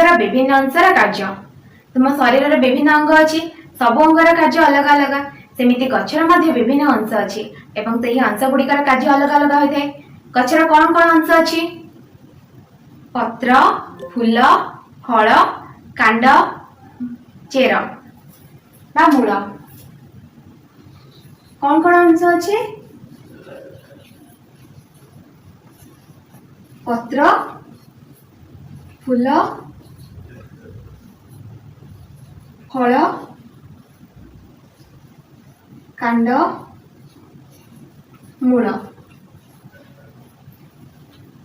शरीर विभिन्न अंशर कार्य। तुम शरीर विभिन्न अंग अच्छी, सब अंगर कार्य अलग अलग। सेमिति गछर मध्य विभिन्न अंश अच्छी एवं सेही अंश गुड़िकर कार्य अलग अलग होता है। गछर कौन कौन अंश अच्छी? पत्र, फूल, फल, कांड, चेर बा मूल। कौन कौन अंश अच्छे? पत्र, फूल, फल, कांड, मूल।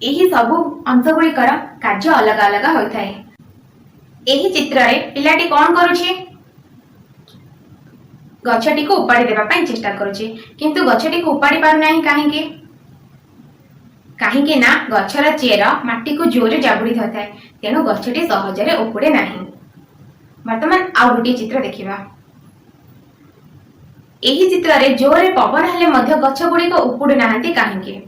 यही सबु अंश गुड़िकर कार्य अलग अलग होता है। यही चित्र रे पिलाटी कौन करुछे? गछटी को उपाड़ी देबा पई चेष्टा करुछे, किंतु गछटी को उपाड़ी पारु नाही। काहेकि काहेकि ना गछर चेर माटी को जोरे जाबुड़ी धरताए, तेणु गछटी सहजरे उपुड़े नाही। वर्तमान आउ गोटे चित्र देखिबा। एही चित्र रे जोरे पवन हेले मध्य गछ गुड़ी को उपुड़े नाहंती। काहेकि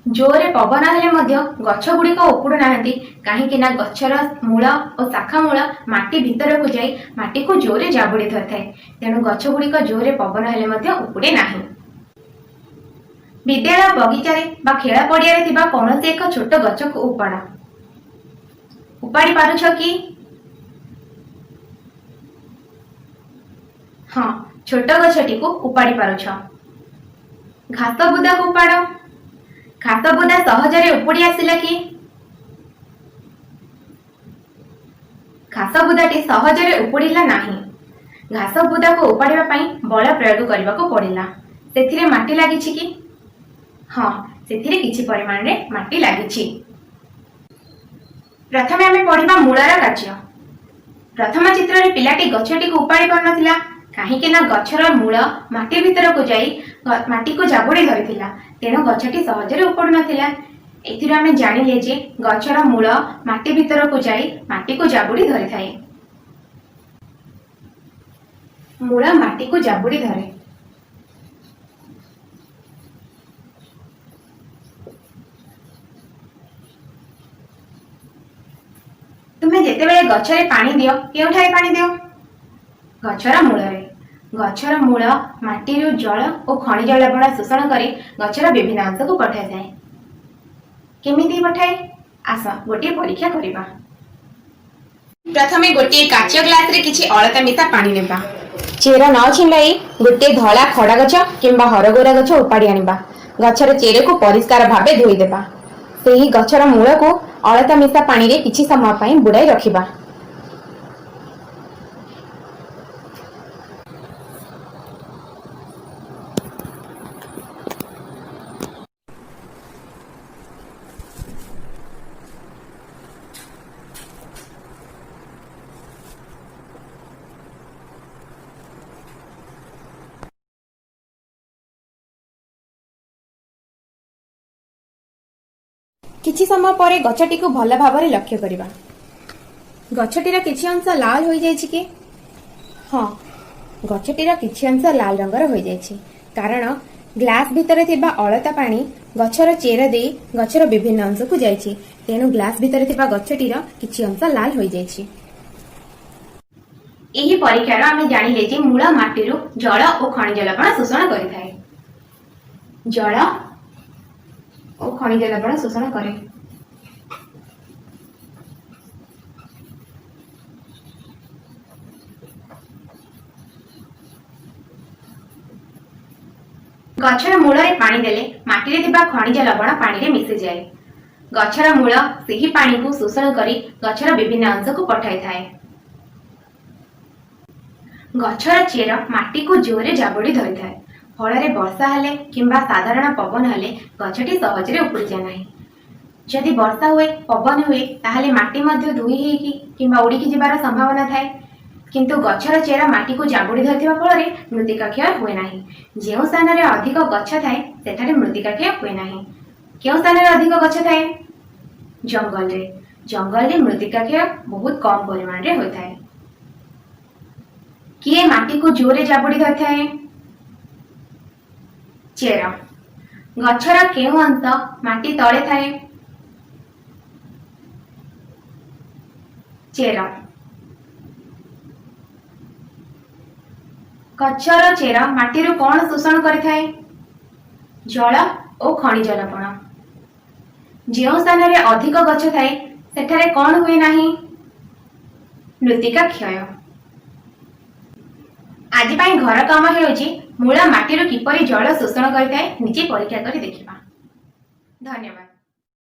जोरे पवन हेले मध्य गछ गुड़ी को उपुड़े नाहंती, काहेकि ना गछर मूल और शाखा मूल माटी भितर को जाई माटी को जोरे जाबुड़ी धरताए, तेणु गछ गुड़ी को जोरे पवन हेले मध्य उपुड़े नाही। विद्यालय बगीचा रे बा खेल पड़िया रे थिबा कोनोसी एक छोट गछ को उपाड़ी पारुछ कि? हाँ, छोट गछटी को उपाड़ी पारुछ। घास बुदा को उपाड़। घास बुदा सहजरे उपुड़ी आसिला कि? घास बुदाटी सहजरे उपुड़िला नाही। घास बुदा को उपाड़िबा पई बल प्रयोग करबा को पड़िला। सेथिरे माटी लागिछि कि? हाँ, सेथिरे किछि परिमाण रे माटी लागिछि। प्रथमे आमे पढ़िबा मूलर कार्य। प्रथम चित्र रे पिलाटी गछटी को उपाड़ी पार नथिला, काहेकि ना गछर मूल माटी भितर को जाई माटी को जाबुड़ी धरिथिला, तेणु गछटी सहजरे उपुड़ नथिला। एथिरे आमे जानिले जे गछर मूल माटी भितर को जाई माटी को जाबुड़ी धरिथाए। मूल माटी को जाबुड़ी धरे। तुमे जेतेबेले गछरे पानी दियो, केउठारे पानी दियो? गछर मूलरे। गछर मूल माटीरू जल और खनिज लवण शोषण करे गछर विभिन्न अंश को पठाई थाए। केमिति पठाए? आस गोटे परीक्षा करिबा। प्रथमे गोटे काच ग्लास रे किछि अलता मिसा पानी नेबा। चेर न छिंडाई गोटे धला खड़ा गछ किंबा हरगोरा गछ उपाड़ी आनिबा। गछर चेर को परिष्कार भाबे धोई देबा। सेही गछर मूल को अलता मिसा पानी रे किछि समय पई बुड़ाई रखिबा। किछि समय परे गछटी को भल भाबरे लक्ष्य करिबा। गछटीर किछि अंश लाल होई जायछि कि? हाँ, गछटीर किछि अंश लाल रंगर होई जायछि, कारण ग्लास भितर थिबा अलता पानी गछर चेर देई गछर विभिन्न अंश को जायछि, तेणु ग्लास भितर थिबा गछटीर किछि अंश लाल होई जायछि। एही परीक्षार आमे जानिले जे मूल माटीरू जल और खनिज लवण शोषण करिथाए। जल और खनिज लवण शोषण करे। गछर मूल रे पानी देले माटी रे थिबा खनिज लवण पानी रे मिसि जाए। गछर मूल सेही पानी को शोषण करी गछर विभिन्न अंश को पठाई थाए। गछर चेर माटी को जोरे जाबुड़ी धरि थाए। फल वर्षा हेले किंबा साधारण पवन हेले गछटी सहजरे उपुड़ी जाए नाही। जदि वर्षा हुए पवन हुए ताहले माटी मध्य धुई हेकी किंबा उड़ीकी जिबार संभावना थाए, किंतु गछर चेरा माटी को जाबुड़ी धरथिबा फଳରେ मृत्तिका क्षय हुए नाही। जेउ स्थान रे अधिक गछ थाए सेठारे मृत्तिका क्षय हुए नाही। केउ स्थान रे अधिक गछ थाए? जंगल रे। जंगल रे मृत्तिका क्षय बहुत कम परिमाण रे होय थाए। किए माटी को जोरे जाबुड़ी धरथाए? चेर। गछर केउ अंश माटी तळे थाए? ଚେର। ଗଛର ଚେର ମାଟିରୁ କଣ ଶୋଷଣ କରିଥାଏ? ଜଳ ଓ ଖଣିଜ ଲବଣ। ଯେଉଁ ସ୍ଥାନରେ ଅଧିକ ଗଛ ଥାଏ ସେଠାରେ କଣ ହୁଏ ନାହିଁ? ମୃତ୍ତିକା କ୍ଷୟ। ଆଜି ପାଇଁ ଘର କାମ ହେଉଛି ମୂଳ ମାଟିରୁ କିପରି ଜଳ ଶୋଷଣ କରିଥାଏ ନିଜେ ପରୀକ୍ଷା କରି ଦେଖିବା। ଧନ୍ୟବାଦ।